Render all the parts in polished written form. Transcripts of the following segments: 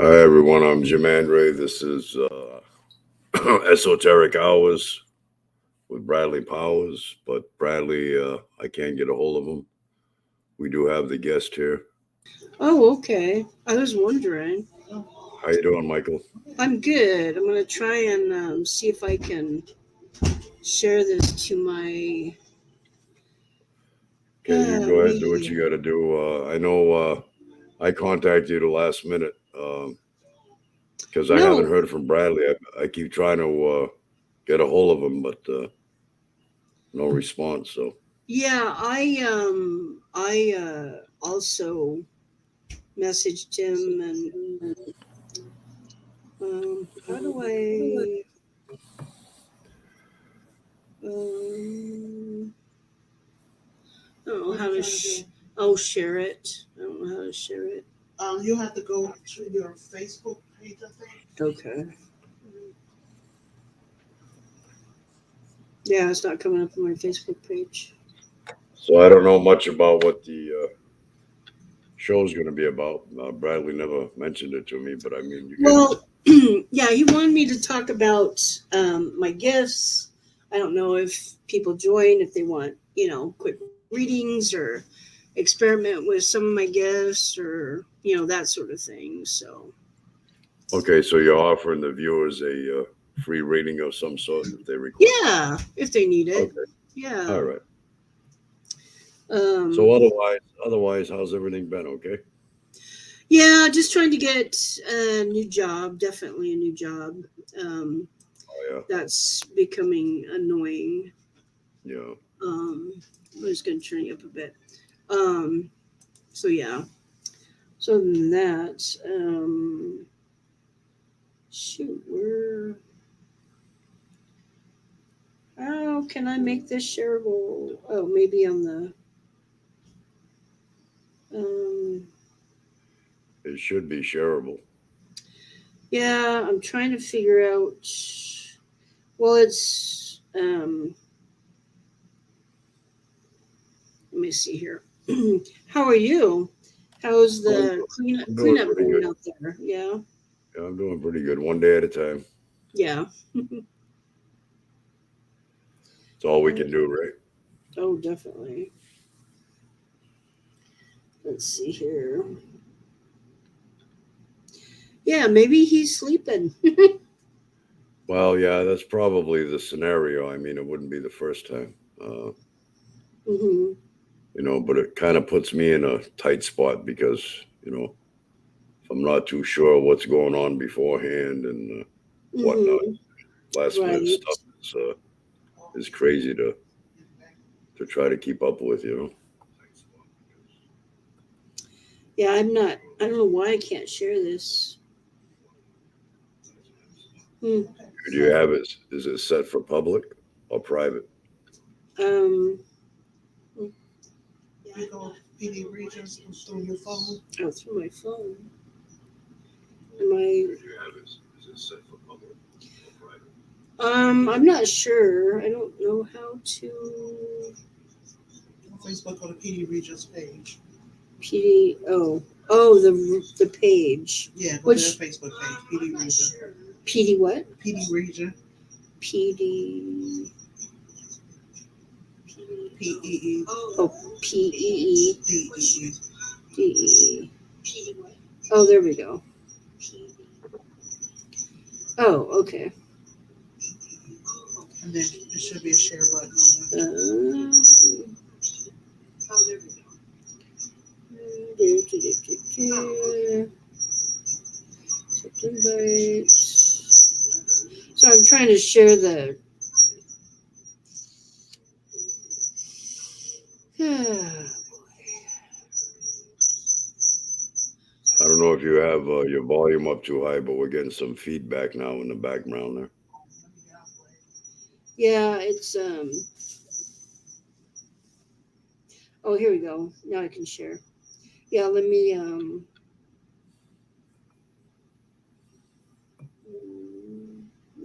Hi everyone, I'm Jim Andre. This is Esoteric Hours with Bradley Powers, but Bradley, I can't get a hold of him. We do have the guest here. Oh, okay. I was wondering. How you doing, Michael? I'm good. I'm gonna try and see if I can share this to my Okay, you go ahead and do what media. you got to do. I know I contacted you the last minute because I haven't No, heard from Bradley. I keep trying to get a hold of him, but no response. So, yeah, I also messaged him and how do um I don't know how to share it. I don't know how to share it. You have to go to your Facebook page, I think. Okay. Yeah, it's not coming up on my Facebook page. so I don't know much about what the show's going to be about. Bradley never mentioned it to me, but I mean, you can. Well, yeah, he wanted me to talk about my gifts. I don't know if people join, if they want, quick readings or experiment with some of my gifts or, that sort of thing. So, Okay, so you're offering the viewers a free rating of some sort if they request it. yeah, if they need it. Okay, all Yeah. right. So Um, otherwise, how's everything been? Okay. yeah, just trying to get a new job, definitely a new job. Um, Oh that's becoming annoying. yeah, yeah. Um, I'm just going to turn you up a bit. Um, so yeah. So other than that, shoot, where? How can I make this shareable? Oh, maybe on the. Um, It should be shareable. yeah, I'm trying to figure out. Well, it's. Let me see here. How are you? How's Oh, the I'm doing cleanup pretty going good. out there? Yeah, Yeah, I'm doing pretty good. One day at a time. yeah. It's all we can do, right? Oh, definitely. Let's see here. Yeah, maybe he's sleeping. Well, yeah, that's probably the scenario. I mean, it wouldn't be the first time, uh, Hmm. but it kind of puts me in a tight spot because you know if I'm not too sure what's going on beforehand and whatnot, Hmm. last minute Right. stuff is crazy to try to keep up with. Yeah, I'm not. I don't know why I can't share this. Hmm. Do you have it? Is it set for public or private? Um. You go PD regions through your phone. Oh, through my phone. Am I? If you have it, is it set for public or private? I'm not sure. I don't know how to. On Facebook, go to PD regions page. PD. Oh, the page. Yeah, go to their Which Facebook page, PD region. PD what? PD region. PD. PEE. Oh, PEE. DEE. DE. Oh, there we go. Oh, okay. And then there should be a share button on there. Invite. So I'm trying to share the. I don't know if you have your volume up too high, but we're getting some feedback now in the background there. Yeah, it's Oh, here we go. Now I can share. Yeah, let me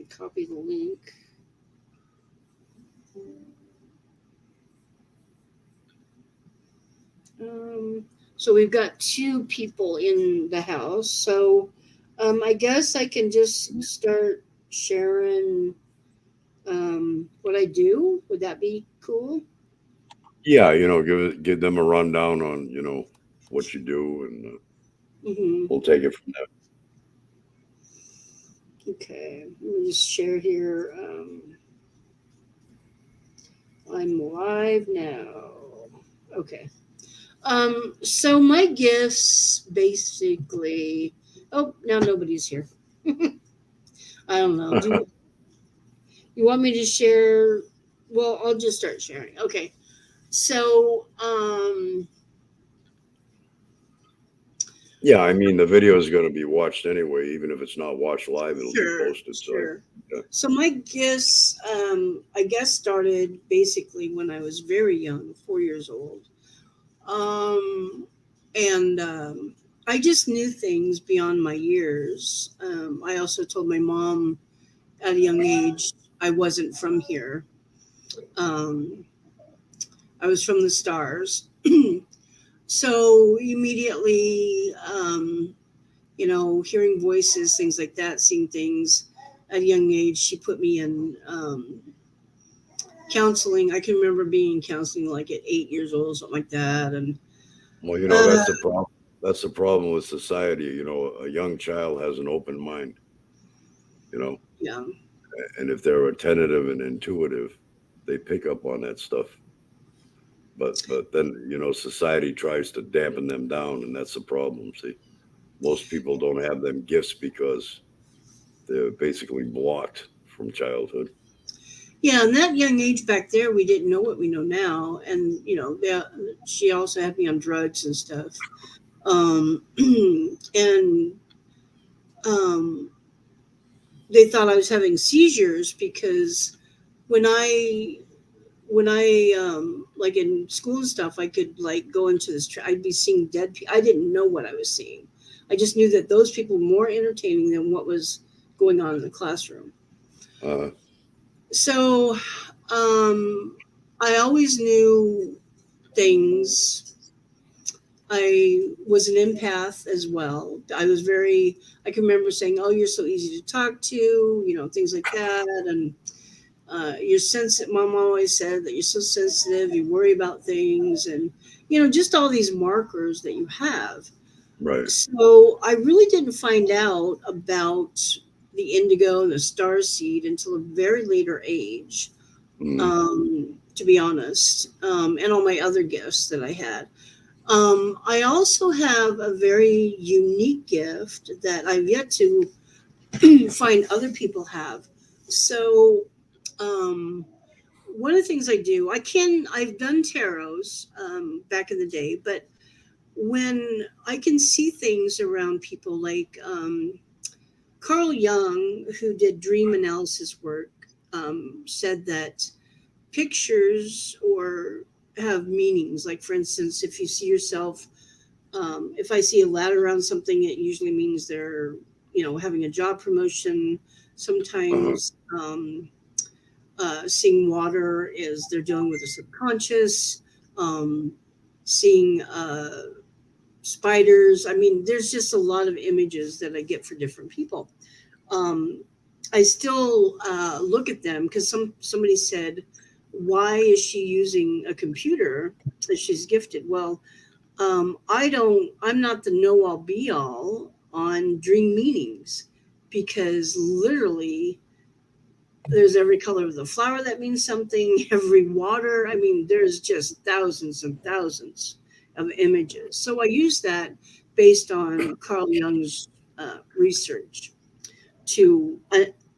copy the link. Um, so we've got two people in the house. So I guess I can just start sharing what I do. Would that be cool? Yeah, give them a rundown on what you do, and Mm-hmm. we'll take it from there. Okay, let me just share here. I'm live now. Okay. So my gifts basically. Oh, now nobody's here. I don't know. You want me to share? Well, I'll just start sharing. Okay. So, Yeah, I mean the video is going to be watched anyway, even if it's not watched live, it'll be sure, posted. So sure. yeah. So my gifts, I guess, started basically when I was very young, 4 years old. And I just knew things beyond my years. I also told my mom at a young age I wasn't from here. Um, I was from the stars. So immediately, hearing voices, things like that, seeing things at a young age, she put me in counseling. I can remember being in counseling like at 8 years old, something like that. And Well, uh, that's the problem. That's the problem with society. A young child has an open mind. You know, yeah, and if they're attentive and intuitive, they pick up on that stuff. But then society tries to dampen them down, and that's the problem. See, most people don't have them gifts because they're basically blocked from childhood. yeah. And that young age back there, we didn't know what we know now. And she also had me on drugs and stuff. And um, they thought I was having seizures because when I like in school and stuff, I could like go into this. I'd be seeing dead people. I didn't know what I was seeing. I just knew that those people were more entertaining than what was going on in the classroom. Uh, So I always knew things. I was an empath as well. I can remember saying, "Oh, you're so easy to talk to," things like that. And you're sensitive. Mom always said that you're so sensitive. You worry about things, and just all these markers that you have. right. So I really didn't find out about the indigo and the star seed until a very later age, Mm. to be honest, and all my other gifts that I had. I also have a very unique gift that I've yet to find other people have. So, um, one of the things I do, I've done tarots back in the day, but when I can see things around people like Carl Jung, who did dream analysis work, said that pictures or have meanings. Like, for instance, if you see yourself, if I see a ladder around something, it usually means they're, having a job promotion. Uh-huh. Sometimes seeing water is they're dealing with the subconscious. Seeing spiders. I mean, there's just a lot of images that I get for different people. Um, I still look at them because somebody said, "Why is she using a computer that she's gifted?" Well, I'm not the know all be all on dream meanings because literally there's every color of the flower that means something, every water. I mean, there's just thousands and thousands of images. So I use that based on Carl Jung's research to,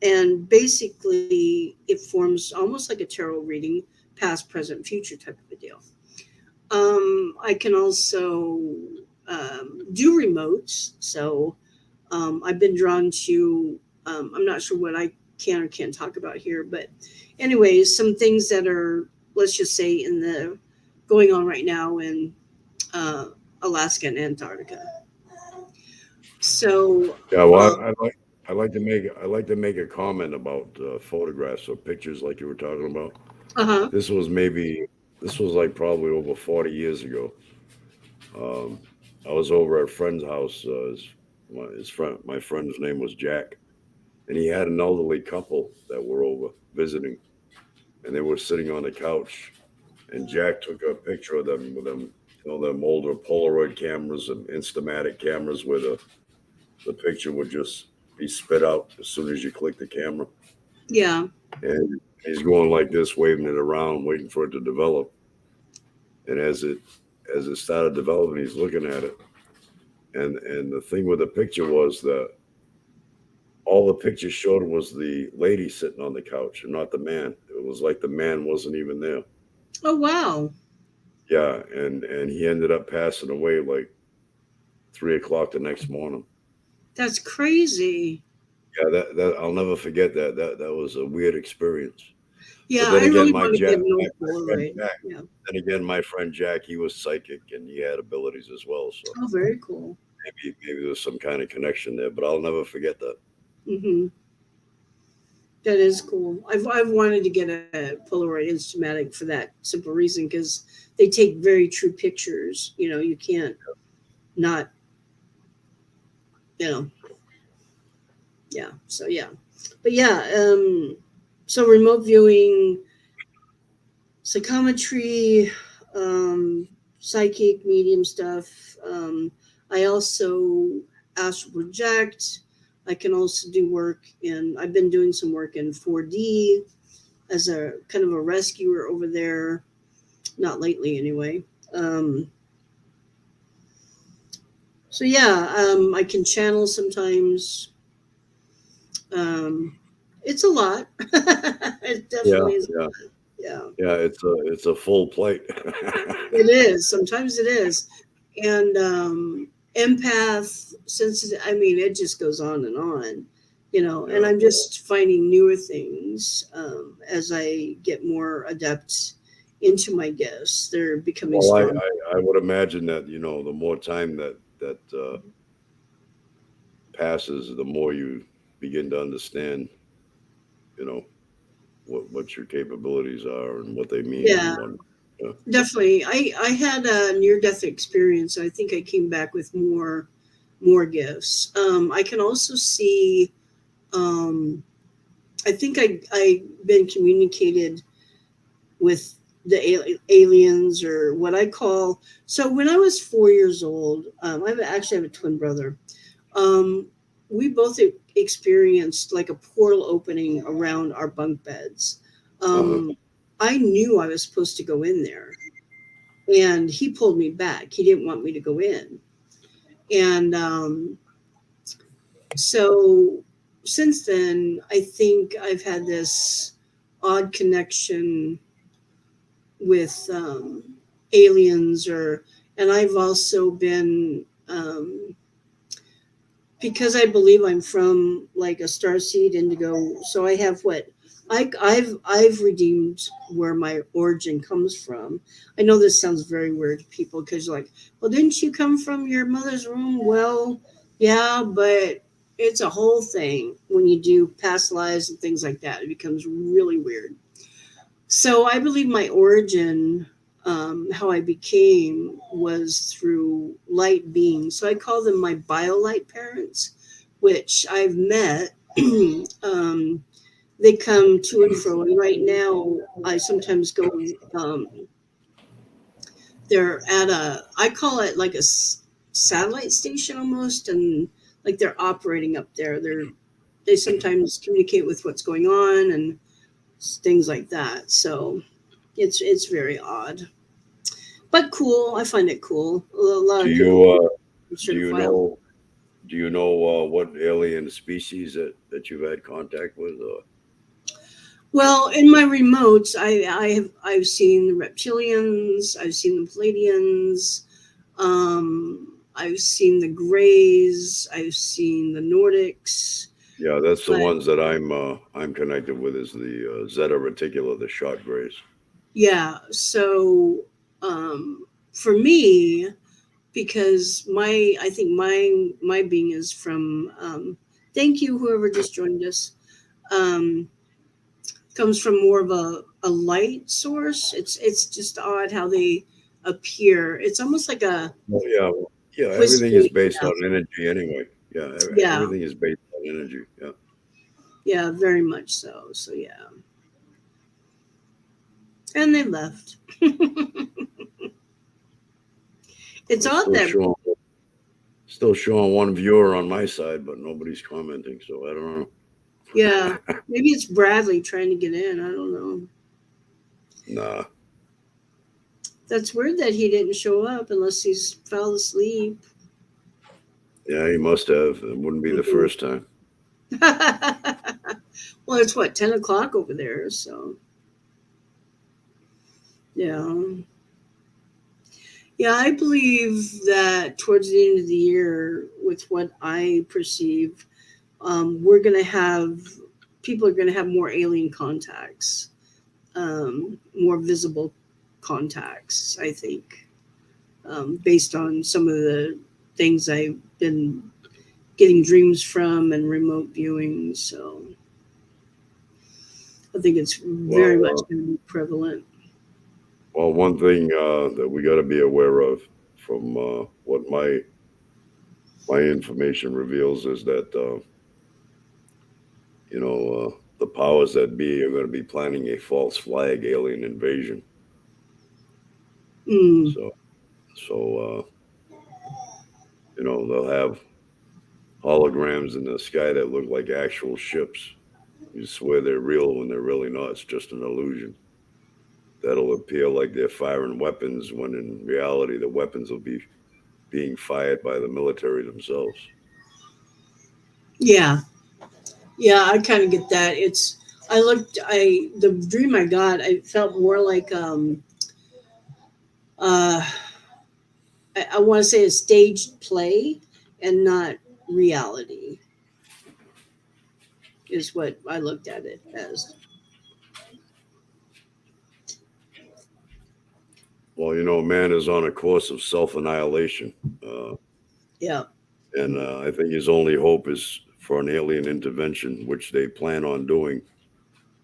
and basically it forms almost like a tarot reading, past, present, future type of a deal. I can also do remotes. So I've been drawn to, I'm not sure what I can or can't talk about here, but anyways, some things that are, let's just say, in the going on right now in uh, Alaska and Antarctica. So, Yeah. Well, I like to make a comment about photographs or pictures like you were talking about. uh-huh. This was like probably over 40 years ago. Um, I was over at a friend's house. My friend's name was Jack, and he had an elderly couple that were over visiting, and they were sitting on the couch, and Jack took a picture of them with them, them older Polaroid cameras and Instamatic cameras where the picture would just be spit out as soon as you click the camera. Yeah. And he's going like this, waving it around, waiting for it to develop. And as it started developing, he's looking at it. And the thing with the picture was that all the picture showed was the lady sitting on the couch and not the man. It was like the man wasn't even there. Oh, wow. Yeah, and he ended up passing away like 3 o'clock the next morning. That's crazy. Yeah, that I'll never forget that. That was a weird experience. Yeah, But then I again, really want to get an old friend Polaroid. Jack. Yeah. Then again, my friend Jack, he was psychic and he had abilities as well. So Oh, very cool. maybe there's some kind of connection there. But I'll never forget that. Hmm. That is cool. I've wanted to get a Polaroid Instamatic for that simple reason because they take very true pictures. You can't not, you know, yeah. So yeah, but yeah. So remote viewing, psychometry, psychic medium stuff. I also astral project. I can also do work I've been doing some work in 4D as a kind of a rescuer over there. Not lately, anyway. So yeah, I can channel sometimes. It's a lot. It Yeah, definitely is. yeah, Yeah. yeah. It's a full plate. It is. Sometimes it is. And empath, sensitive, I mean, it just goes on and on, and Yeah. I'm just finding newer things as I get more adept into my gifts. They're becoming Well, strong. I would imagine that the more time that passes, the more you begin to understand, you know, what your capabilities are and what they mean Yeah, and what. Yeah. definitely. I had a near death experience. I think I came back with more gifts. I can also see. Um, I think I've been communicated with the aliens or what I call. So when I was 4 years old, actually have a twin brother. Um, we both experienced like a portal opening around our bunk beds. Uh-huh. I knew I was supposed to go in there, and he pulled me back. He didn't want me to go in, and so since then, I think I've had this odd connection with aliens, and I've also been because I believe I'm from like a star seed indigo, so I have what I've redeemed where my origin comes from. I know this sounds very weird to people because like, well, didn't you come from your mother's womb? Well, yeah, but it's a whole thing when you do past lives and things like that. It becomes really weird. So I believe my origin, how I became, was through light beings. So I call them my biolight parents, which I've met. um, they come to and fro. And right now, I sometimes go. Um, they're at I call it like a satellite station almost, and like they're operating up there. They sometimes communicate with what's going on and things like that. So it's very odd, but cool. I find it cool. A lot Do of people you do consider you file. know do you know what alien species that you've had contact with? Well, in my remotes, I've seen the reptilians. I've seen the Palladians. I've seen the Greys. I've seen the Nordics. Yeah, that's the But ones that I'm connected with is the Zeta Reticula, the shot grays. yeah, so for me, because I think my being is from. Thank you, whoever just joined us. Um, Comes from more of a light source. It's just odd how they appear. It's almost like a Well, yeah, yeah. Everything is wispy. based Yeah, on energy anyway. Yeah, Yeah, everything is based on energy. Yeah. yeah, very much so. So yeah, and they left. It's I'm odd that still showing one viewer on my side, but nobody's commenting, so I don't know. yeah, maybe it's Bradley trying to get in. I don't know. Nah. That's weird that he didn't show up unless he's fell asleep. Yeah, he must have. It wouldn't be the Mhm. first time. Well, it's what 10 o'clock over there, so yeah, yeah. I believe that towards the end of the year, with what I perceive, we're gonna have people are gonna have more alien contacts, more visible contacts. I think, based on some of the things I've been getting dreams from and remote viewing. So I think it's very much Well, going to be prevalent. one thing that we got to be aware of from what my information reveals is that the powers that be are going to be planning a false flag alien invasion. Mm, So they'll have holograms in the sky that look like actual ships. You swear they're real when they're really not. It's just an illusion. That'll appear like they're firing weapons when in reality the weapons will be being fired by the military themselves. yeah, yeah, I kind of get that. The dream I got, I felt more like, uh, I want to say a staged play and not reality, is what I looked at it as. Well, man is on a course of self annihilation. Uh, Yeah. and I think his only hope is for an alien intervention, which they plan on doing,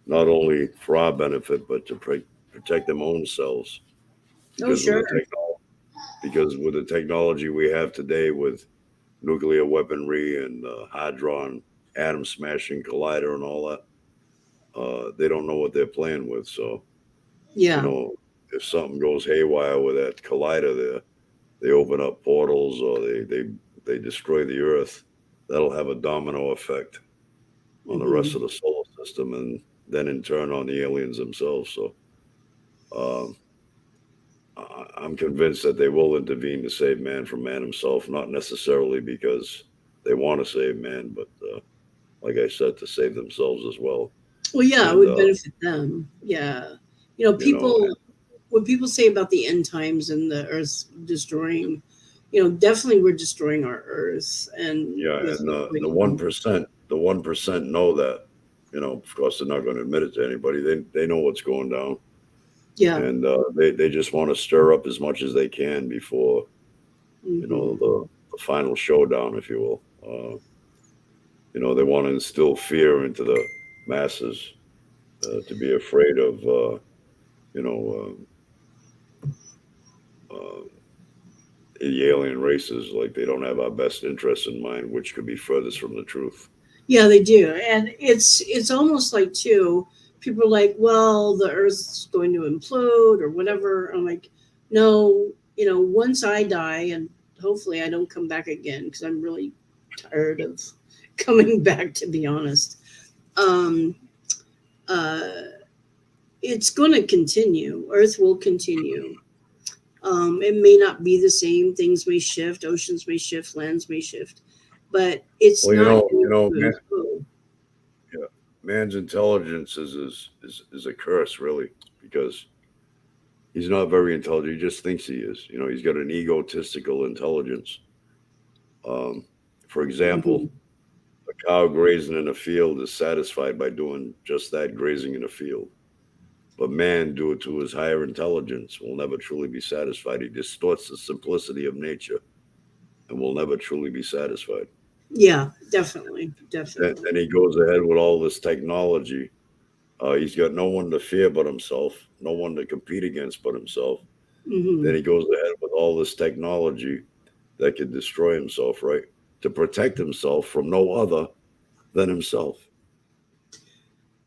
not only for our benefit, but to protect their own selves. Oh, Because sure. with the technology we have today, with nuclear weaponry and hadron atom smashing collider and all that, they don't know what they're playing with. So you Yeah. know, if something goes haywire with that collider there, they open up portals or they destroy the Earth. That'll have a domino effect on the rest Hmm. of the solar system, and then in turn on the aliens themselves. So um, I'm convinced that they will intervene to save man from man himself, not necessarily because they want to save man, but like I said, to save themselves as well. Well, yeah, it And would benefit them. Yeah. You know, you know, what people say about the end times and the earth destroying, definitely we're destroying our earth and yeah, with and what's the going one on. percent, the 1% know that. Of course, they're not going to admit it to anybody. They know what's going down, Yeah. and they just want to stir up as much as they can before Hmm. the final showdown, if you will. They want to instill fear into the masses to be afraid of you know the alien races, like they don't have our best interests in mind, which could be furthest from the truth. Yeah, they do. And it's almost like too, people are like, well, the earth's going to implode or whatever. I'm like, no, once I die and hopefully I don't come back again because I'm really tired of coming back, to be honest. Um uh it's going to continue. Earth will continue. It may not be the same. Things may shift. Oceans may shift. Lands may shift. But it's Well, not going to man, implode. yeah, man's intelligence is a curse, really, because he's not very intelligent. He just thinks he is. He's got an egotistical intelligence. Um, for example, Mhm. a cow grazing in a field is satisfied by doing just that, grazing in a field. But man, due to his higher intelligence, will never truly be satisfied. He distorts the simplicity of nature and will never truly be satisfied. Yeah, definitely. Definitely. Then he goes ahead with all this technology. He's got no one to fear but himself, no one to compete against but himself. Hmm. Then he goes ahead with all this technology that could destroy himself, right? to protect himself from no other than himself.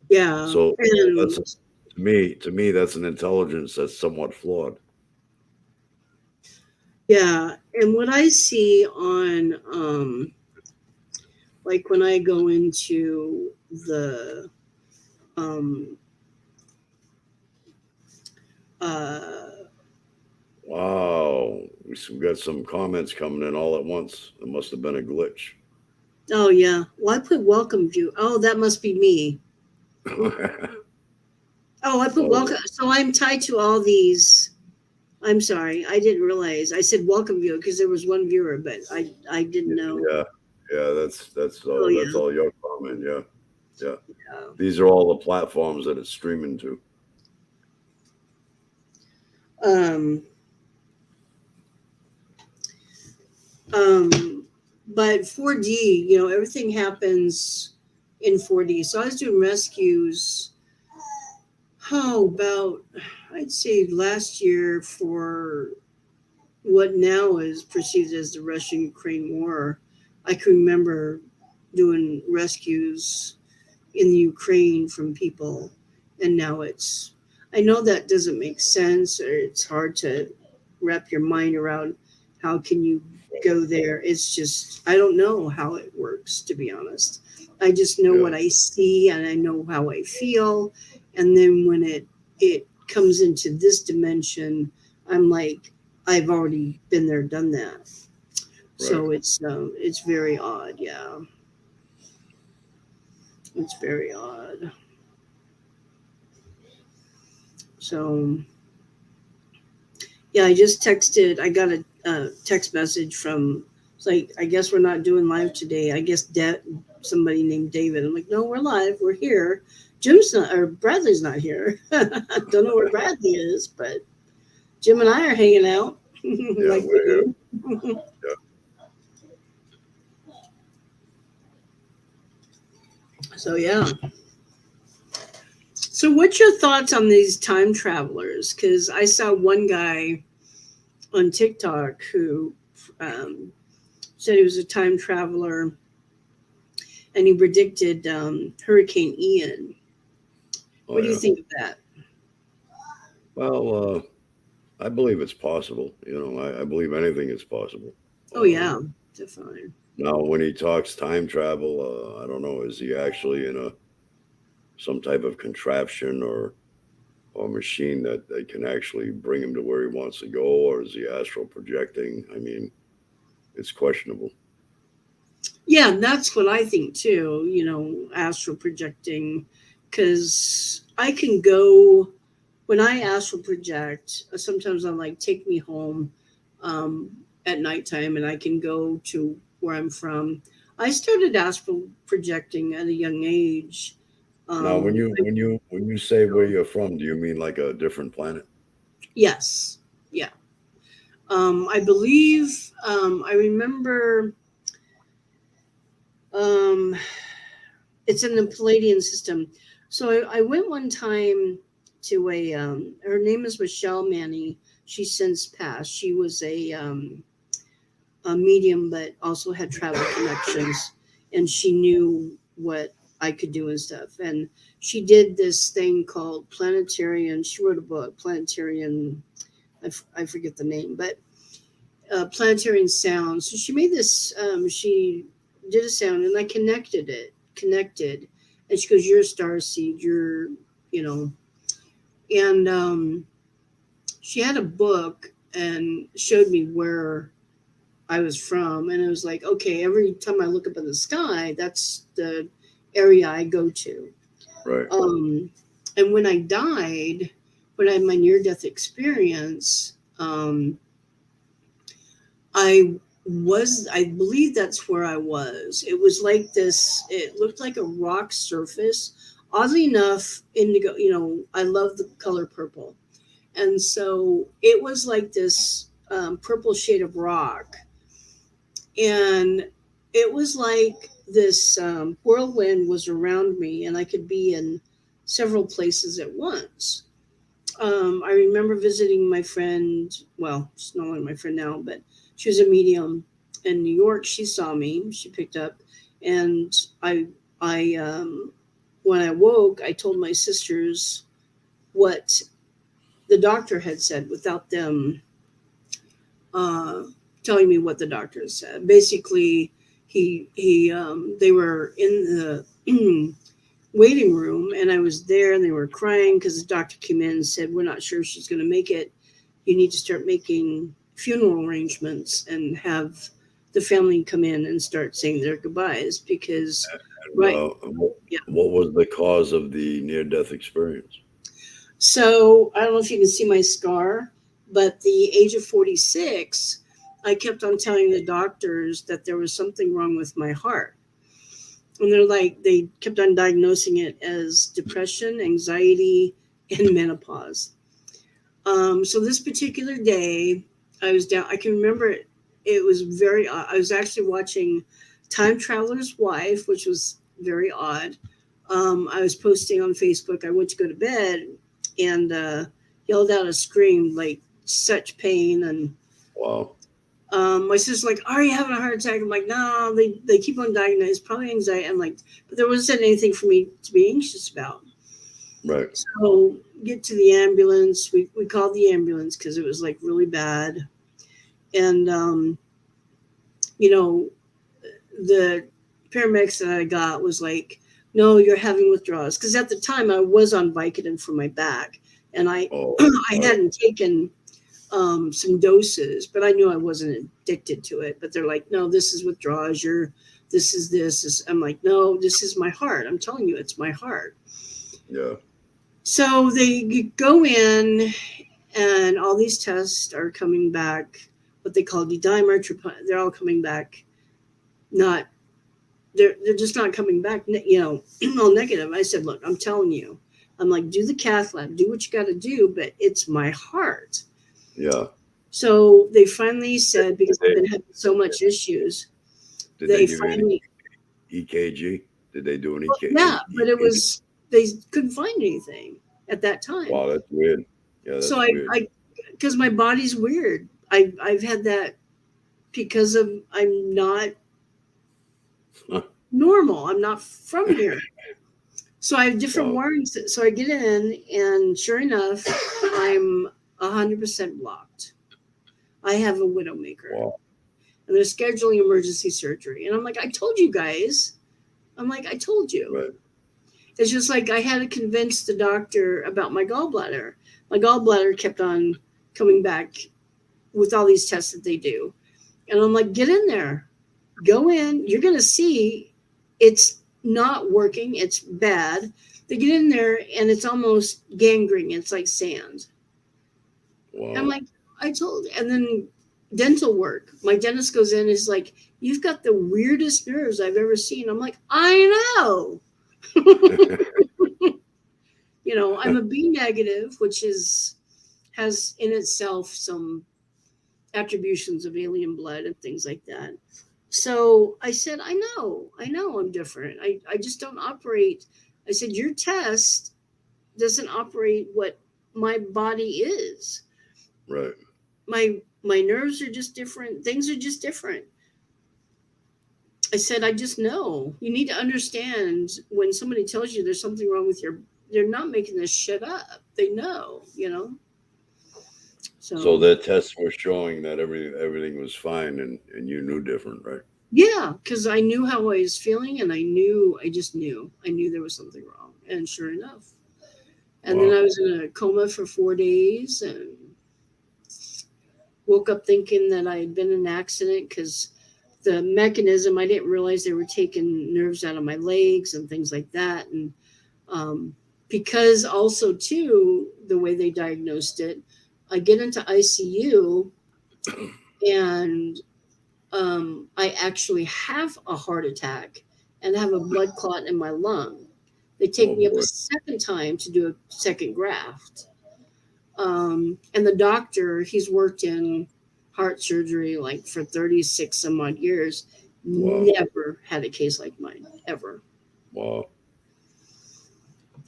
Yeah. So And that's to me that's an intelligence that's somewhat flawed. yeah. And what I see on, like when I go into the, um, uh, Wow, we got some comments coming in all at once. It must have been a glitch. oh yeah. Well, I put welcome view. Oh, that must be me. Oh, I put Oh, welcome. So I'm tied to all these. I'm sorry. I didn't realize. I said welcome viewer because there was one viewer, but I didn't know. yeah, yeah. Oh That's yeah. all your comment. Yeah, yeah. Yeah. These are all the platforms that it's streaming to. Um. Um. But 4D, everything happens in 4D. So I was doing rescues. How about, I'd say last year for what now is perceived as the Russian-Ukraine war. I can remember doing rescues in the Ukraine from people, and now it's. I know that doesn't make sense, or it's hard to wrap your mind around. How can you go there? It's just I don't know how it works, to be honest. I just know Yeah, what I see, and I know how I feel, and then when it comes into this dimension, I'm like, I've already been there, done that. right. So it's very odd. Yeah, it's very odd. So yeah, I just texted. I got a text message from. It's like, I guess we're not doing live today. I guess somebody named David. I'm like, no, we're live. We're here. Jim's not, or Bradley's not here. Don't know where Bradley is, but Jim and I are hanging out Yeah, like we we're here. do. Yeah. So yeah. So what's your thoughts on these time travelers? Because I saw one guy on TikTok who um, said he was a time traveler, and he predicted Hurricane Ian. Oh What do you yeah. think of that? Well, I believe it's possible. I believe anything is possible. Oh yeah, definitely. Now, when he talks time travel, I don't know. Is he actually in a some type of contraption or machine that can actually bring him to where he wants to go, or is he astral projecting? I mean, it's questionable. Yeah, that's what I think too. Astral projecting, because I can go when I astral project. Sometimes I'm like, take me home at nighttime, and I can go to where I'm from. I started astral projecting at a young age. Now, when Um, you when you when you say where you're from, do you mean like a different planet? yes, yeah. I believe I remember um, it's in the Palladian system. So I went one time to her name is Michelle Manny. She's since passed. She was a medium, but also had travel connections, and she knew what I could do and stuff. And she did this thing called Planetarian. She wrote a book, Planetarian. I forget the name, but planetary sound. So she made this. She did a sound, and I connected, and she goes, "You're a star seed. You're, you know." And she had a book and showed me where I was from, and it was like, okay, every time I look up in the sky, that's the area I go to. Right. Um, and when I died, when I had my near-death experience, I believe that's where I was. It was like this, it looked like a rock surface. Oddly enough, indigo, I love the color purple. And so it was like this purple shade of rock. And it was like this whirlwind was around me, and I could be in several places at once. I remember visiting my friend. Well, she's no longer my friend now, but she was a medium, in New York, she saw me. She picked up, and I when I woke, I told my sisters what the doctor had said without them uh, telling me what the doctor had said. Basically, they were in the waiting room, and I was there, and they were crying because the doctor came in and said, "We're not sure if she's going to make it. You need to start making funeral arrangements and have the family come in and start saying their goodbyes because." Right. Yeah. What was the cause of the near-death experience? So I don't know if you can see my scar, but the age of 46, I kept on telling the doctors that there was something wrong with my heart. And they kept on diagnosing it as depression, anxiety, and menopause. So this particular day, I was down. I can remember it. It was very odd. I was actually watching Time Traveler's Wife, which was very odd. I was posting on Facebook. I went to go to bed and yelled out a scream, like such pain. And Wow. my sister's like, "Are you having a heart attack?" I'm like, "No, they keep on diagnosing. It's probably anxiety." I'm like, but there wasn't anything for me to be anxious about. Right. So get to the ambulance. We called the ambulance because it was like really bad. And, the paramedics that I got was like, "No, you're having withdrawals." Because at the time I was on Vicodin for my back, and I Oh, I hadn't taken some doses, but I knew I wasn't addicted to it. But they're like, "No, this is withdrawals. I'm like, "No, this is my heart. I'm telling you, it's my heart." yeah. So they go in, and all these tests are coming back, what they call D-dimer, they're all coming back not, they're just not coming back, all negative. I said, "Look, I'm telling you," I'm like, "Do the cath lab, do what you got to do, but it's my heart." Yeah. So they finally said, because Did I've they, been having so much issues, did they they give you an finally, EKG? Did they do an yeah, but it EKG? was, they couldn't find anything at that time. Wow, that's weird. Yeah, So that's weird. because my body's weird. I've had that because of, I'm not normal. I'm not from here. So I have different Wow. warnings. So I get in, and sure enough, I'm 100% blocked. I have a widowmaker, Wow. and they're scheduling emergency surgery. And I'm like, "I told you guys." I'm like, "I told you." Right. It's just like I had to convince the doctor about my gallbladder. My gallbladder kept on coming back with all these tests that they do. And I'm like, "Get in there. Go in. You're going to see it's not working. It's bad." They get in there, and it's almost gangrene. It's like sand. Wow. I'm like, and then dental work. My dentist goes in and is like, "You've got the weirdest nerves I've ever seen." I'm like, "I know." I'm a B negative, which has in itself some attributions of alien blood and things like that. So I said, I know I'm different. I just don't operate. I said, "Your test doesn't operate what my body is. Right. My nerves are just different. Things are just different." I said, "I just know. You need to understand when somebody tells you there's something wrong with they're not making this shit up. They know. So So their tests were showing that everything was fine, and you knew different, right? yeah, because I knew how I was feeling, and I just knew. I knew there was something wrong. And sure enough. And then Wow. I was in a coma for 4 days and woke up thinking that I had been in an accident because the mechanism, I didn't realize they were taking nerves out of my legs and things like that. And because also, too, the way they diagnosed it, I get into ICU, and I actually have a heart attack and have a blood clot in my lung. They take Oh me up a boy. second time to do a second graft. And the doctor, he's worked in heart surgery like for 36 some odd years, Wow. never had a case like mine, ever. Wow.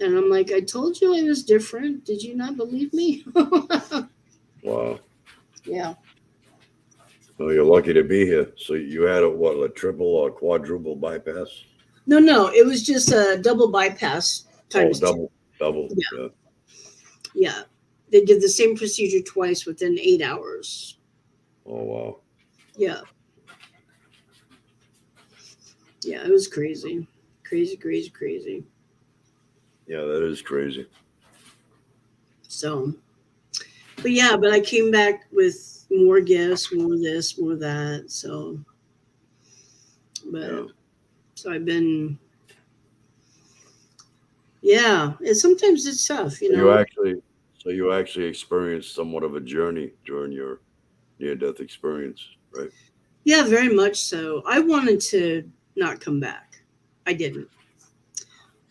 And I'm like, "I told you I was different. Did you not believe me?" Wow. Yeah. Oh, you're lucky to be here. So you had a triple or quadruple bypass? No, it was just a double bypass Oh, times two. double. Yeah, Yeah. yeah. They did the same procedure twice within 8 hours. Oh, wow. Yeah, yeah. It was crazy, crazy, crazy, crazy. Yeah, that is crazy. So, but yeah, but I came back with more gifts, more this, more that. So, Yeah. but so I've been, yeah. And sometimes it's tough, So you actually experienced somewhat of a journey during your near-death experience, right? Yeah, very much so. I wanted to not come back. I didn't.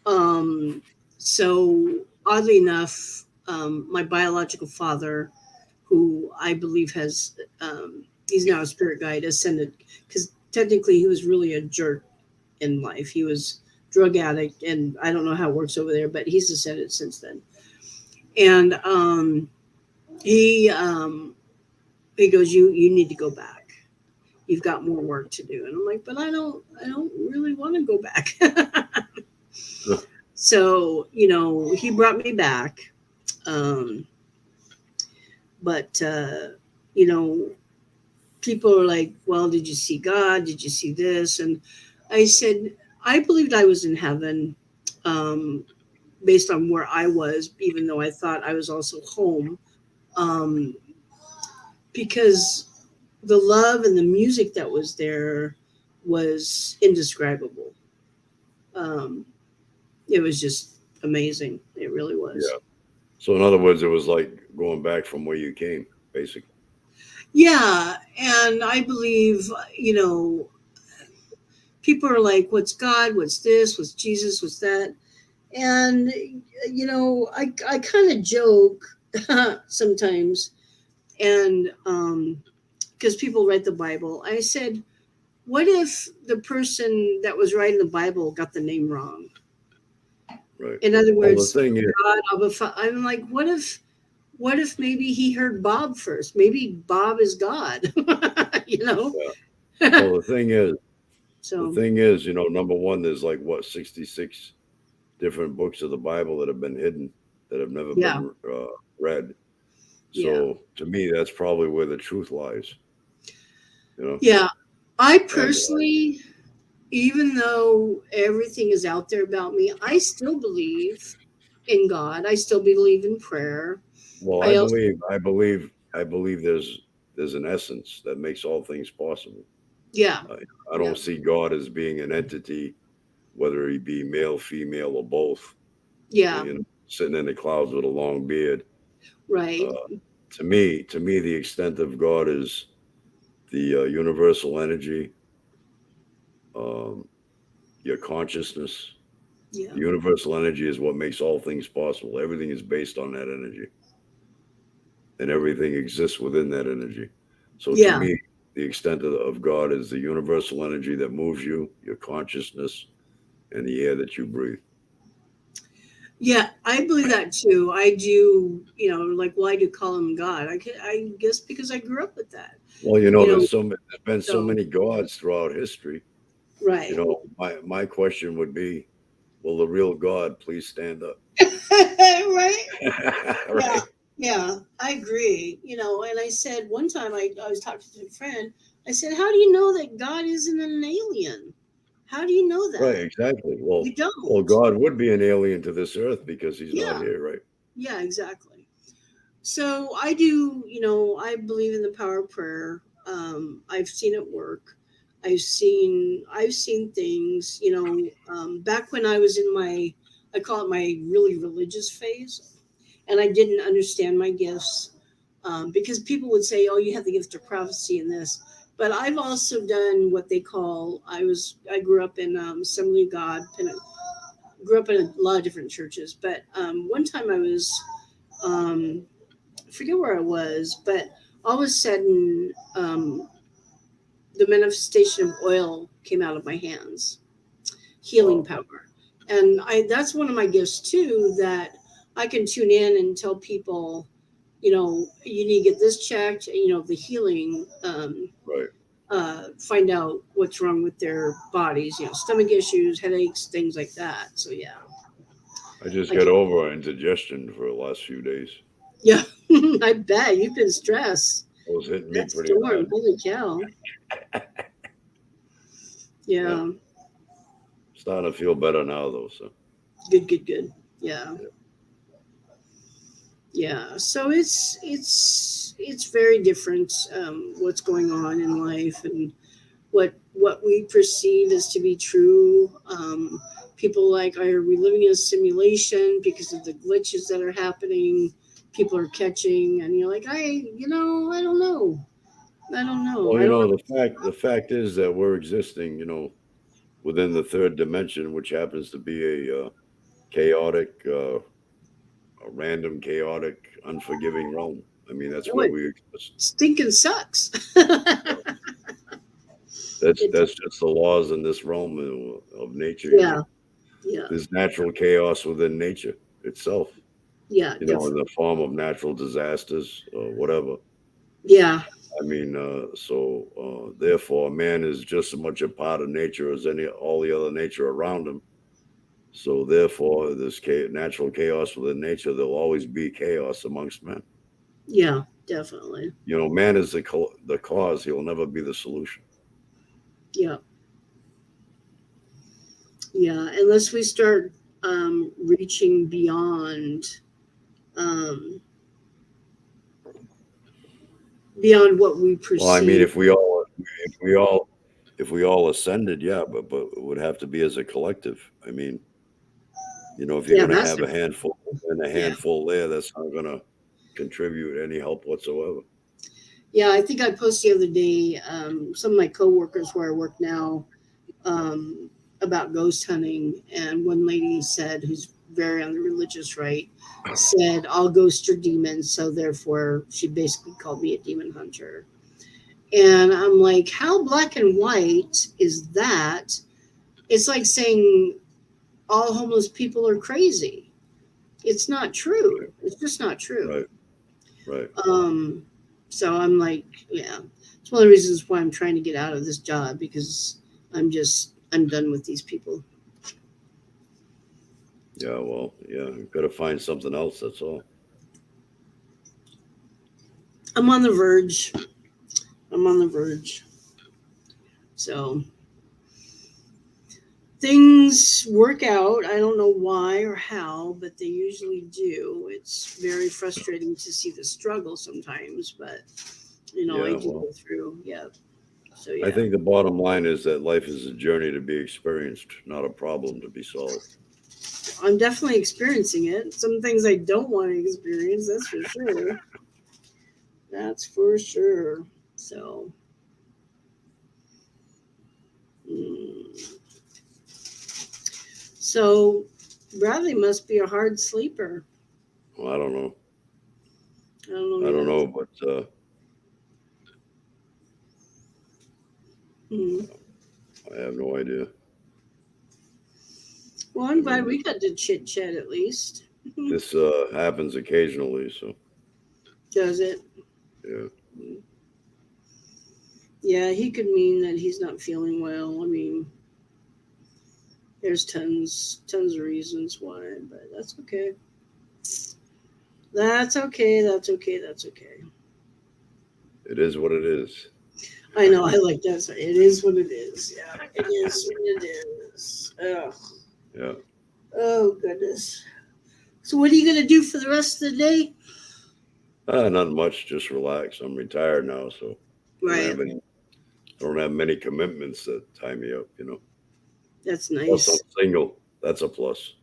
Um, so oddly enough, my biological father, who I believe has, he's now a spirit guide, ascended because technically he was really a jerk in life. He was drug addict, and I don't know how it works over there, but he's ascended since then. And he he goes, you need to go back. You've got more work to do. And I'm like, but I don't really want to go back. So, he brought me back. Um, but, you know, people are like, well, did you see God? Did you see this? And I said, I believed I was in heaven, um, based on where I was, even though I thought I was also home, um, because the love and the music that was there was indescribable. Um, it was just amazing. It really was. Yeah. So in other words, it was like going back from where you came, basically. Yeah, and I believe, people are like, "What's God? What's this? What's Jesus? What's that?" And I kind of joke sometimes, and because people read the Bible, I said, "What if the person that was writing the Bible got the name wrong?" Right. In other Well, the words, thing is, God, I'm like, what if maybe he heard Bob first? Maybe Bob is God, you know? yeah. Well, the So, thing is, number one, there's like what 66 different books of the Bible that have been hidden that have never yeah, been read. yeah, So to me, that's probably where the truth lies. You know, yeah. I and personally, even though everything is out there about me, I still believe in God. I still believe in prayer. well, I also, I believe there's an essence that makes all things possible. yeah, I, I yeah, don't see God as being an entity, whether he be male, female, or both. yeah, Sitting in the clouds with a long beard. right. Uh, to me, the extent of God is the universal energy, um, your consciousness. Yeah, The universal energy is what makes all things possible. Everything is based on that energy, and everything exists within that energy. So to yeah. me, the extent of God is the universal energy that moves you, your consciousness, and the air that you breathe. Yeah, I believe that too. I do, like, why do call him God? I guess because I grew up with that, Well, you know. there's been so So, many gods throughout history. right, My question would be, will the real God please stand up? right. Yeah, Right. yeah, I agree. And I said one time I was talking to a friend. I said, "How do you know that God isn't an alien? How do you know Right, that? exactly. You Well, don't." God would be an alien to this earth because he's not Yeah, here, right? yeah, exactly. So I do. I believe in the power of prayer. I've seen it work. I've seen things. Back when I was in I call it my really religious phase, and I didn't understand my gifts, because people would say, "Oh, you have the gift of prophecy in this." But I've also done what they call. I grew up in Assembly of God. Grew up in a lot of different churches, but one time I was. I forget where I was, but all of a sudden, the manifestation of oil came out of my hands, healing Wow. power. And that's one of my gifts too, that I can tune in and tell people, you need to get this checked, the healing, Right. find out what's wrong with their bodies, stomach issues, headaches, things like that. So yeah, I just I got just, over indigestion for the last few days. yeah, I bet you've been stressed. It was hitting me That pretty storm, hard. holy cow. Yeah. Yeah, Starting to feel better now though. So good, good, good. Yeah, yeah. So it's very different, what's going on in life, and what we perceive as to be true. People like, are we living in a simulation because of the glitches that are happening? People are catching, and you're like, I don't know. I don't know. well, I don't know. the fact is that we're existing, within the third dimension, which happens to be chaotic, a random, chaotic, unforgiving realm. I mean, that's Oh, where it we exist. stinking sucks. That's It, that's just the laws in this realm of nature. yeah, yeah, There's natural chaos within nature itself. yeah, In definitely. the form of natural disasters or whatever. Yeah, I mean, therefore, man is just as much a part of nature as any all the other nature around him. So therefore, this natural chaos within nature, there'll always be chaos amongst men. yeah, definitely. Man is the cause; he'll never be the solution. Yeah, yeah. Unless we start reaching um, beyond what we Well, I mean, perceive. if we all ascended, yeah, but it would have to be as a collective. I mean, if you're Yeah, going to that's have a handful and a yeah, handful there, that's not going to contribute any help whatsoever. yeah. I think I posted the other day. Some of my coworkers where I work now, about ghost hunting, and one lady said, who's very on the religious right, said all ghosts are demons, so therefore she basically called me a demon hunter. And I'm like, how black and white is that? It's like saying all homeless people are crazy. It's not true. It's just not true. Right, right. Um, so I'm like, yeah, it's one of the reasons why I'm trying to get out of this job, because I'm done with these people. Yeah, well, yeah, you got to find something else. That's all. I'm on the verge. I'm on the verge. So things work out. I don't know why or how, but they usually do. It's very frustrating to see the struggle sometimes, but I Yeah, do well, go through. Yeah. So I yeah, think the bottom line is that life is a journey to be experienced, not a problem to be solved. I'm definitely experiencing it. Some things I don't want to experience. That's for sure. That's for sure. So. mm. So Bradley must be a hard sleeper. Well, I don't know. I don't know I don't either. know, but Mhm. I have no idea. Well, I I'm glad mean, we got to chit chat at least. this happens occasionally, so Does it? yeah. Yeah, he could mean that he's not feeling well. I mean, there's tons of reasons why, but that's okay. That's okay. That's okay. That's okay. It is what it is. I know. I like that. It is what it is. Yeah, it is what it is. Ugh. Yeah. Oh goodness. So what are you gonna do for the rest of the day? Not much. Just relax. I'm retired now, so I don't Right. have any. I don't have many commitments that tie me up. That's Plus, I'm nice. single. That's a plus.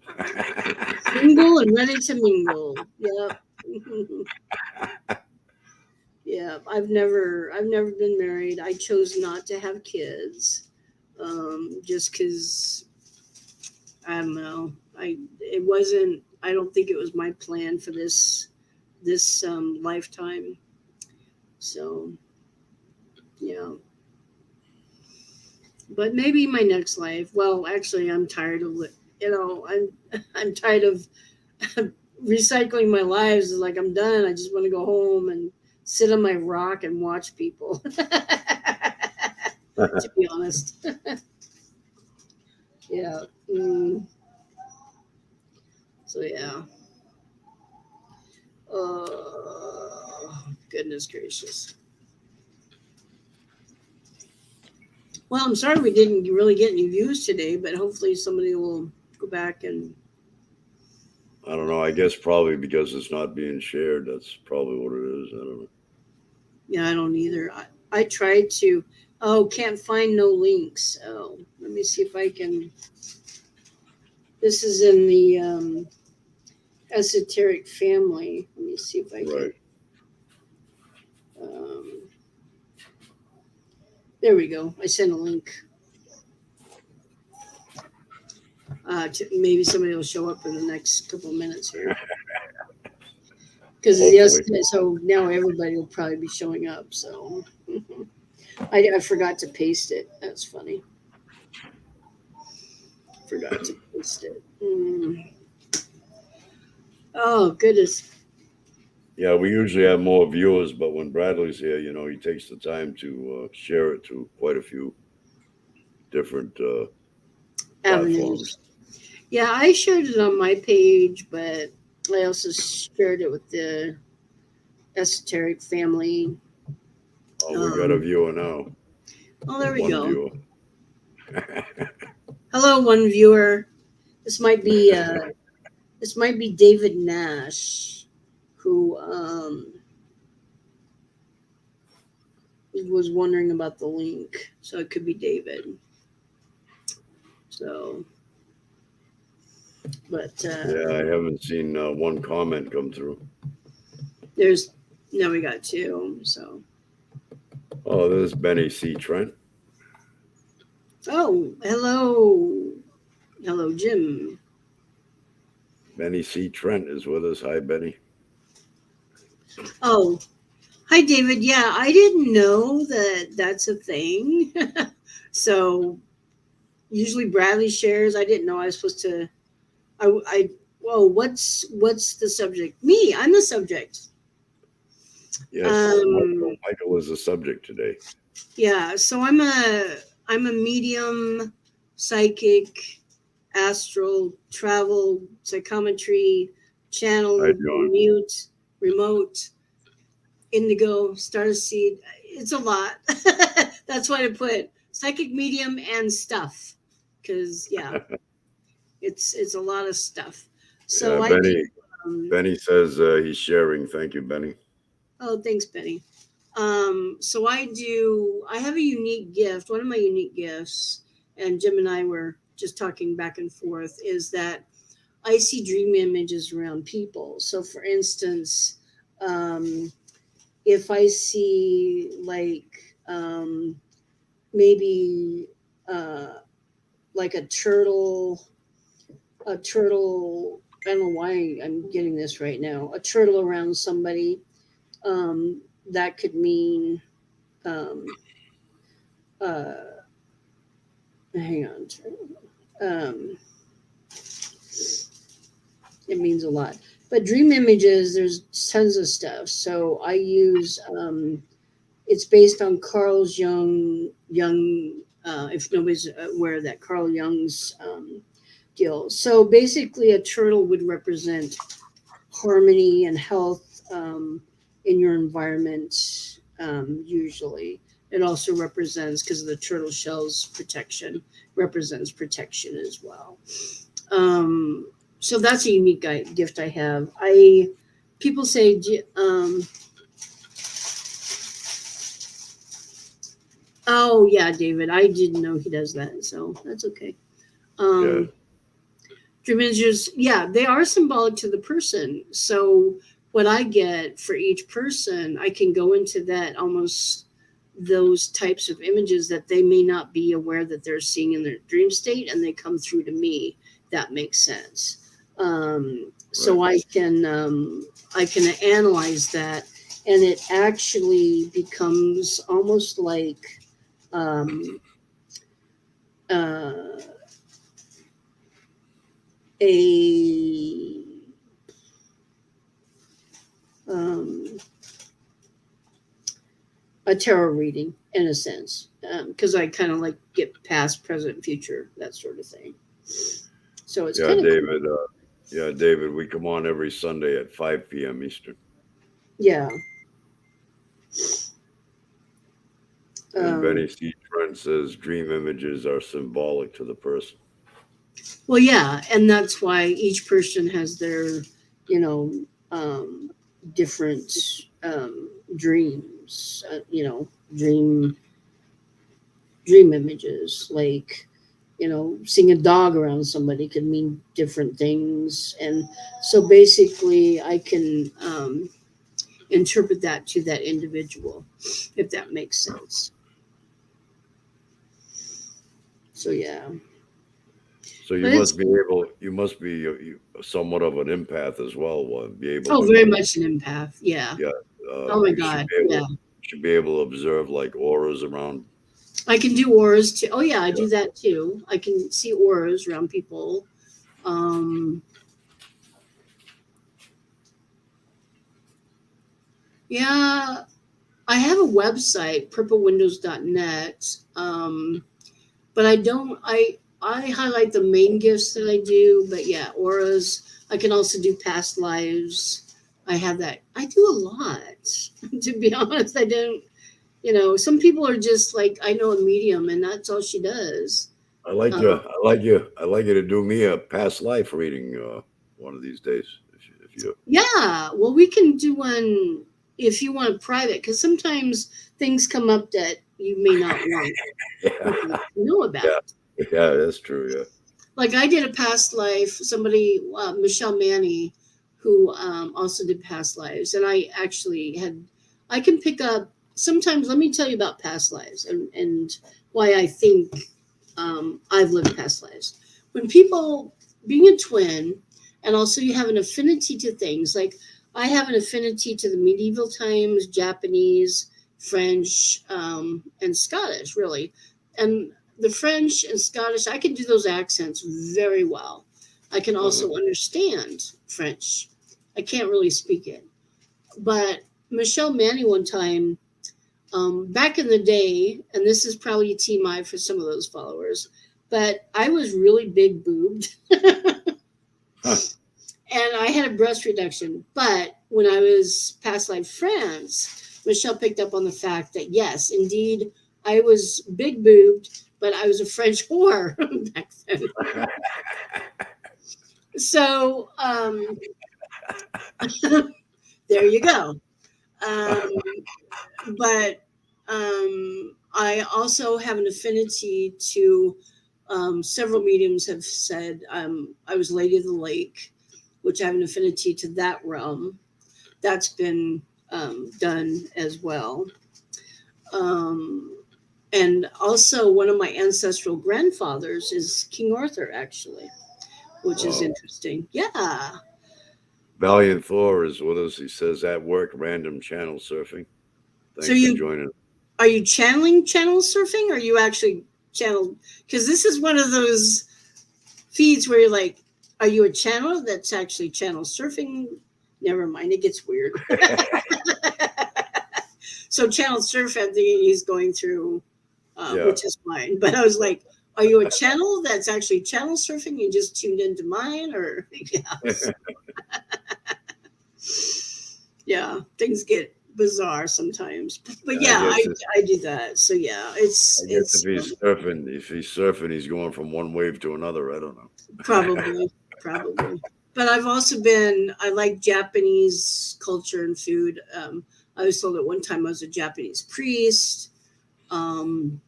Single and ready to mingle. Yep. Yeah. I've never been married. I chose not to have kids. Just because I don't know. It wasn't. I don't think it was my plan for this lifetime. So yeah. But maybe my next life. Well, actually, I'm tired of I'm I'm tired of recycling my lives is like I'm done. I just want to go home and sit on my rock and watch people. To be honest. Yeah. So yeah. Goodness gracious. Well, I'm sorry we didn't really get any views today, but hopefully somebody will go back and. I don't know. I guess probably because it's not being shared. That's probably what it is. I don't know. Yeah, I don't either. I tried to. Oh, can't find no links. Oh, let me see if I can. This is in the esoteric family. Let me see if I can. Right. Um, there we go. I sent a link. Maybe somebody will show up in the next couple of minutes here. Because yes, Hopefully. so now everybody will probably be showing up. So I forgot to paste it. That's funny. Forgot to paste it. Oh goodness. Yeah, we usually have more viewers, but when Bradley's here, he takes the time to share it to quite a few different Avenues. platforms. Yeah, I shared it on my page, but I also shared it with the esoteric family. Oh, we got a viewer now. Oh, there we One go. viewer. Hello, one viewer. This might be David Nash, who was wondering about the link. So it could be David. So, but Yeah, I haven't seen one comment come through. now we got two. So, Oh, there's Benny C. Trent. oh, hello, Jim. Benny C. Trent is with us. Hi, Benny. Oh, hi, David. Yeah, I didn't know that that's a thing. So usually Bradley shares. I didn't know I was supposed to. Whoa, what's the subject? Me, I'm the subject. Yes, Um, Michael is the subject today. yeah. So I'm a medium, psychic, astral, travel, psychometry, Hi, channel, John. mute, remote, indigo, starseed. It's a lot. That's why I put psychic medium and stuff, because yeah, it's a lot of stuff. Yeah, So I do. Benny. Benny says he's sharing. Thank you, Benny. Oh, thanks, Benny. So I have a unique gift. One of my unique gifts, and Jim and I were just talking back and forth, is that I see dream images around people. So, for instance, if I see maybe like a turtle. I don't know why I'm getting this right now. A turtle around somebody. That could mean. Um, uh, hang on. Um, it means a lot. But dream images, there's tons of stuff. So I use. It's based on Carl's Jung. If nobody's aware of that, Carl Jung's deal. So basically, a turtle would represent harmony and health in your environment. Usually, it also represents, because of the turtle shell's protection, represents protection as well. So that's a unique gift I have. People say, oh yeah, David, I didn't know he does that, so that's okay. Yeah. Dream images, yeah, they are symbolic to the person. So what I get for each person, I can go into that almost those types of images that they may not be aware that they're seeing in their dream state, and they come through to me. That makes sense. So I can analyze that, and it actually becomes almost like um, a a tarot reading in a sense, because I kind of like get past, present, future, that sort of thing. So it's Yeah, kind of cool. David. Yeah, David. We come on every Sunday at 5 p.m. Eastern. Yeah. And Benny C. Trent says dream images are symbolic to the person. Well, yeah, and that's why each person has their, you know, different dreams. Dream images. Like, seeing a dog around somebody could mean different things, and so basically, I can interpret that to that individual, if that makes sense. So yeah, So you but it's must be able. You must be somewhat of an empath as well. Be able very to. much an empath. Yeah. Yeah. Oh my You should God. be able. Yeah. Should be able to observe like auras around. I can do auras too. Oh yeah, I Yeah. do that too. I can see auras around people. Um, yeah, I have a website, purplewindows.net. But I don't. I highlight the main gifts that I do. But yeah, auras. I can also do past lives. I have that. I do a lot. To be honest, I don't. Some people are just like, I know a medium, and that's all she does. I like Um, you. I like you. I like you to do me a past life reading one of these days. If you Yeah, well, we can do one if you want private, because sometimes things come up that you may not want yeah, people to know about. yeah, yeah, that's true. Yeah. Like I did a past life, somebody, Michelle Manny, who also did past lives, and I can pick up, sometimes, let me tell you about past lives and why I think I've lived past lives. When people, being a twin, and also you have an affinity to things, like I have an affinity to the medieval times, Japanese, French, and Scottish, really. And the French and Scottish, I can do those accents very well. I can Uh-huh. also understand French. I can't really speak it. But Michelle Manny one time, back in the day, and this is probably a TMI for some of those followers, but I was really big boobed Huh. and I had a breast reduction. But when I was past life France, Michelle picked up on the fact that yes, indeed, I was big boobed, but I was a French whore back then. So there you go. Um, but I also have an affinity to, several mediums have said, I was Lady of the Lake, which I have an affinity to that realm. That's been done as well. Um, and also, one of my ancestral grandfathers is King Arthur, actually, which is Wow. interesting. Yeah. Valiant Thor is with us. He says at work, random channel surfing. So Thanks for joining. are you channeling channel surfing, or are you actually channel? Because this is one of those feeds where you're like, are you a channel that's actually channel surfing? Never mind, it gets weird. So channel surf, I think he's going through, Yeah. which is fine. But I was like, are you a channel that's actually channel surfing? You just tuned into mine, or yes. Yeah, things get bizarre sometimes. But I yeah, guess I do that. So yeah, I guess if he's surfing, he's going from one wave to another. I don't know. probably. But I like Japanese culture and food. I was told at one time I was a Japanese priest. Um,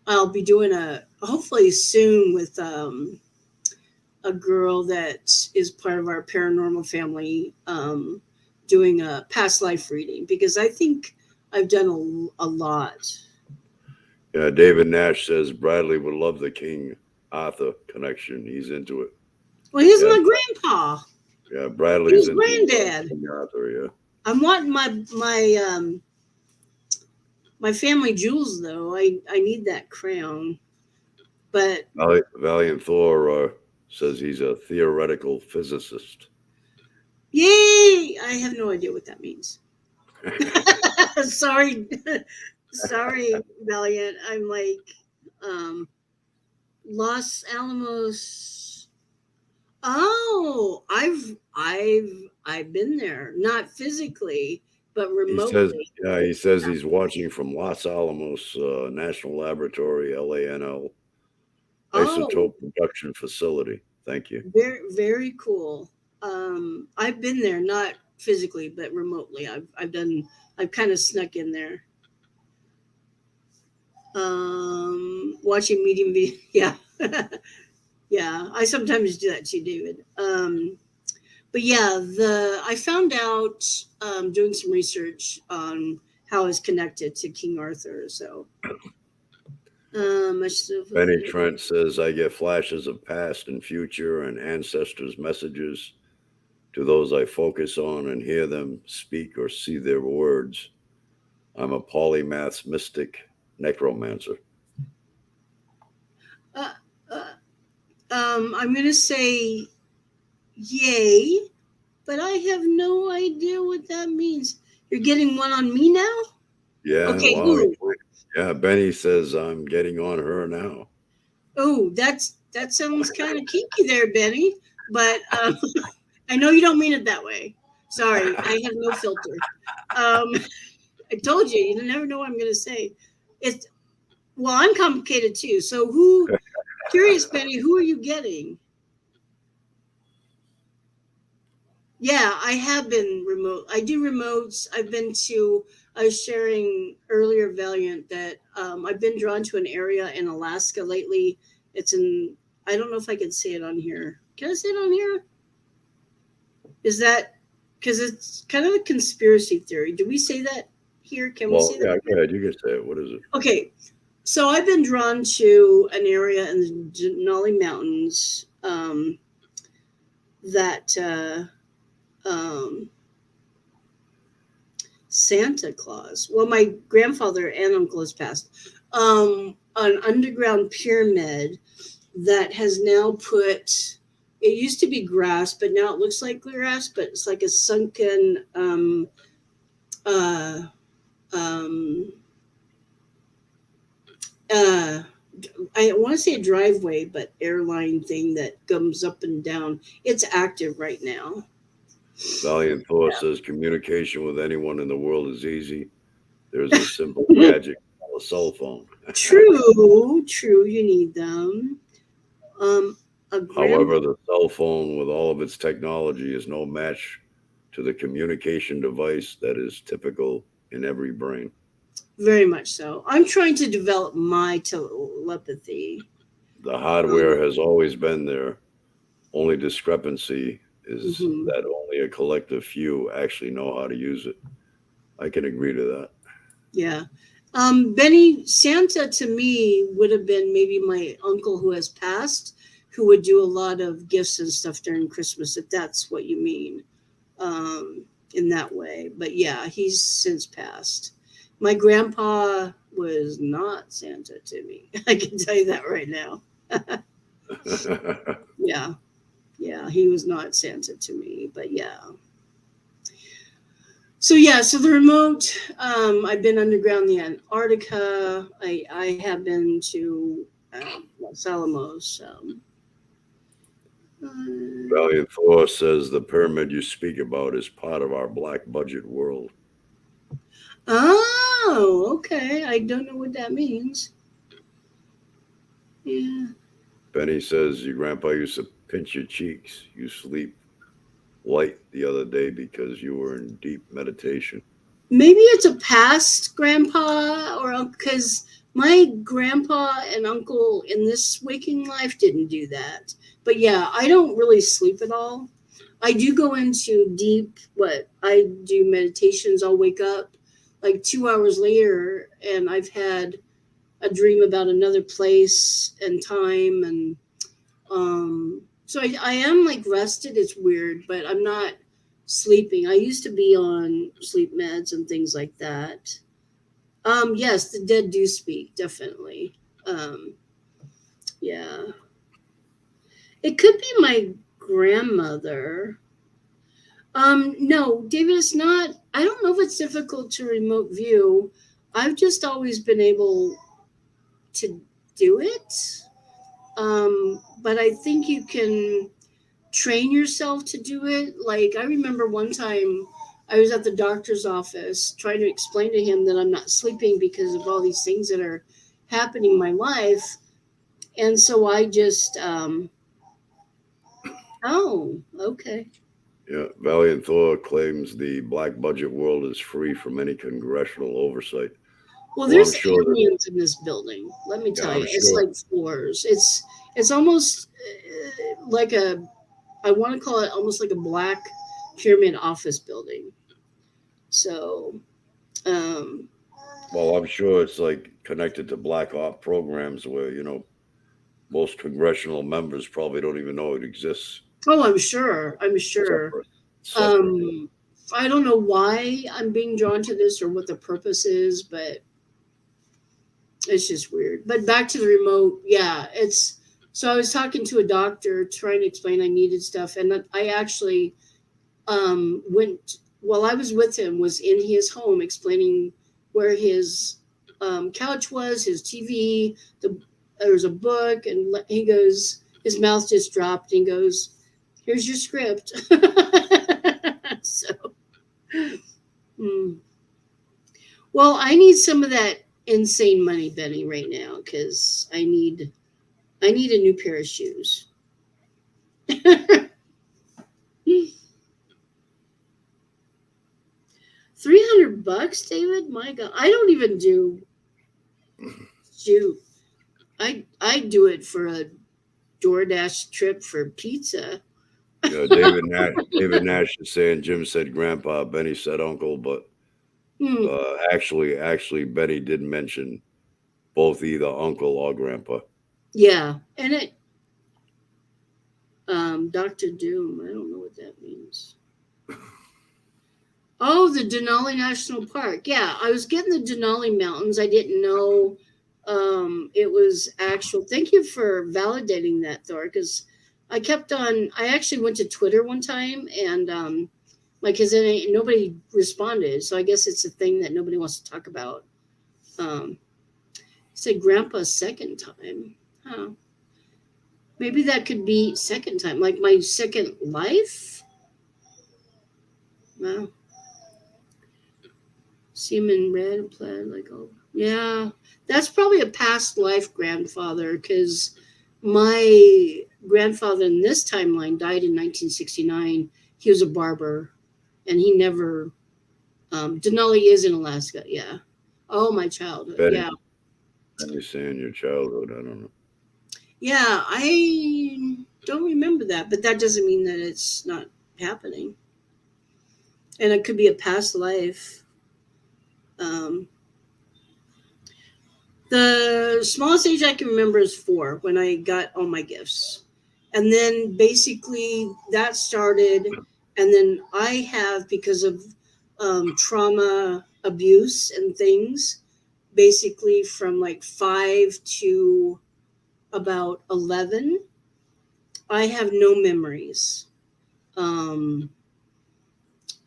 I'll be doing hopefully soon with a girl that is part of our paranormal family, doing a past life reading, because I think I've done a lot. Yeah, David Nash says Bradley would love the King Arthur connection. He's into it. Well, he's Yeah, my grandpa. yeah, He Bradley's was into granddad. King Arthur. Yeah. I'm wanting my family jewels, though. I need that crown. But Valiant Thor says he's a theoretical physicist. yay! I have no idea what that means. Sorry, sorry, Valiant. I'm like, um, Los Alamos. Oh, I've been there, not physically, but He says, remotely. yeah, he says he's watching from Los Alamos National Laboratory, LANL, Oh, Isotope Production Facility. Thank you. very very cool. I've been there, not physically, but remotely. I've kind of snuck in there. Watching medium video. Yeah. Yeah, I sometimes do that too, David. But yeah, the I found out doing some research on how it's connected to King Arthur. So I still Benny Trent says, I get flashes of past and future and ancestors' messages to those I focus on and hear them speak or see their words. I'm a polymath mystic necromancer. uh, uh, I'm gonna say yay, but I have no idea what that means. You're getting one on me now? Yeah, Okay, wow. who? Yeah, Benny says, I'm getting on her now. Oh, that sounds kind of kinky there, Benny. But I know you don't mean it that way. Sorry, I have no filter. Um, I told you, you never know what I'm going to say. It's well, I'm complicated too. So who? Curious, Benny, who are you getting? Yeah, I have been remote. I do remotes. I've been to. I was sharing earlier, Valiant, that I've been drawn to an area in Alaska lately. It's in. I don't know if I can say it on here. Can I say it on here? Is that because it's kind of a conspiracy theory? Do we say that here? Can we Well, say that yeah, here? go ahead. You can say it. What is it? Okay, so I've been drawn to an area in the Denali Mountains that um, Santa Claus. Well, my grandfather and uncle has passed. An underground pyramid that has now put. It used to be grass, but now it looks like grass. But it's like a sunken. Uh, um, uh, I want to say a driveway, but airline thing that comes up and down. It's active right now. Valiant Thor says, communication with anyone in the world is easy. There's a simple gadget called a cell phone. True, true. You need them. Um, a grandpa. However, the cell phone, with all of its technology, is no match to the communication device that is typical in every brain. Very much so. I'm trying to develop my telepathy. The Um, hardware has always been there. Only discrepancy is mhm. that only a collective few actually know how to use it. I can agree to that. Yeah. Benny, Santa to me would have been maybe my uncle who has passed, who would do a lot of gifts and stuff during Christmas, if that's what you mean, in that way. But yeah, he's since passed. My grandpa was not Santa to me. I can tell you that right now. Yeah. Yeah, he was not Santa to me. But yeah. So yeah, so the remote. I've been underground in Antarctica. I have been to Los Alamos. Uh, Valiant Thor says the pyramid you speak about is part of our black budget world. oh, okay. I don't know what that means. Yeah, Benny says your grandpa used to pinch your cheeks. You sleep light the other day because you were in deep meditation. maybe it's a past grandpa or because my grandpa and uncle in this waking life didn't do that. But yeah, I don't really sleep at all. I do go into deep what I do meditations. I'll wake up like 2 hours later and I've had a dream about another place and time and so I am like rested. It's weird, but I'm not sleeping. I used to be on sleep meds and things like that. Yes, the dead do speak, definitely. Um, yeah. It could be my grandmother. No, David, it's not. I don't know if it's difficult to remote view. I've just always been able to do it. But I think you can train yourself to do it. Like, I remember one time I was at the doctor's office trying to explain to him that I'm not sleeping because of all these things that are happening in my life. And so I just, oh, okay. Yeah, Valiant Thor claims the black budget world is free from any congressional oversight. Well, Well, there's I'm sure that, aliens in this building. Let me yeah, tell I'm you, it's sure. like floors. It's almost like a. I want to call it almost like a black pyramid office building. So, um, Well, I'm sure it's like connected to black op programs where, most congressional members probably don't even know it exists oh, I'm sure. I'm sure. separate, separately. Um, I don't know why I'm being drawn to this or what the purpose is, but it's just weird. But back to the remote, yeah, it's so I was talking to a doctor trying to explain I needed stuff, and I actually went while I was with him was in his home explaining where his couch was, his TV, there was a book, and he goes, his mouth just dropped, and he goes, "Here's your script." So, hmm. Well, I need some of that insane money, Benny, right now because I need a new pair of shoes. $300, David. My God, I don't even do shoot. I do it for a DoorDash trip for pizza. David Nash is saying Jim said grandpa, Benny said uncle, but Hmm. actually, Benny did mention both either uncle or grandpa. Yeah, and it Doctor Doom. I don't know what that means. Oh, the Denali National Park. Yeah, I was getting the Denali Mountains. I didn't know it was actual. Thank you for validating that, Thor, because I kept on. I actually went to Twitter one time and like, because nobody responded. So I guess it's a thing that nobody wants to talk about. Said Grandpa's second time. Huh. Maybe that could be second time, like my second life. Wow. See him in red and plaid, like, oh, yeah. That's probably a past life grandfather because my grandfather in this timeline died in 1969. He was a barber and he never, Denali is in Alaska. Yeah. Oh, my childhood. Benny, Yeah. Benny's saying your childhood. I don't know. Yeah. I don't remember that, but that doesn't mean that it's not happening. And it could be a past life. Um, The smallest age I can remember is 4 when I got all my gifts. And then basically that started, and then I have, because of trauma, abuse, and things, basically from like 5 to about 11, I have no memories. Um,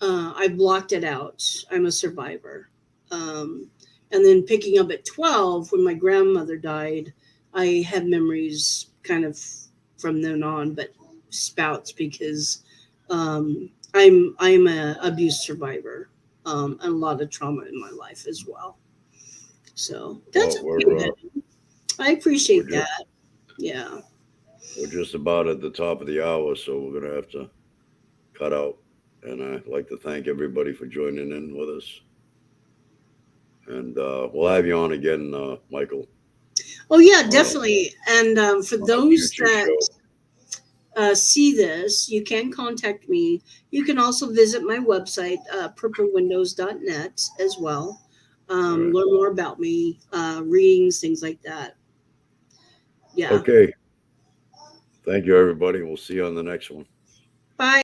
I blocked it out. I'm a survivor. Um, and then picking up at 12, when my grandmother died, I had memories kind of from then on, but spouts because I'm a abuse survivor and a lot of trauma in my life as well. So that's Well, okay, Ben. I we're appreciate just that. Yeah. we're just about at the top of the hour, so we're gonna have to cut out. And I'd like to thank everybody for joining in with us. And we'll have you on again, Michael, Oh yeah, on a, definitely. And for on a those future that show. see this, you can contact me. You can also visit my website, purplewindows.net, as well. All right. Learn more about me, readings, things like that. Yeah. Okay. Thank you, everybody. We'll see you on the next one. Bye.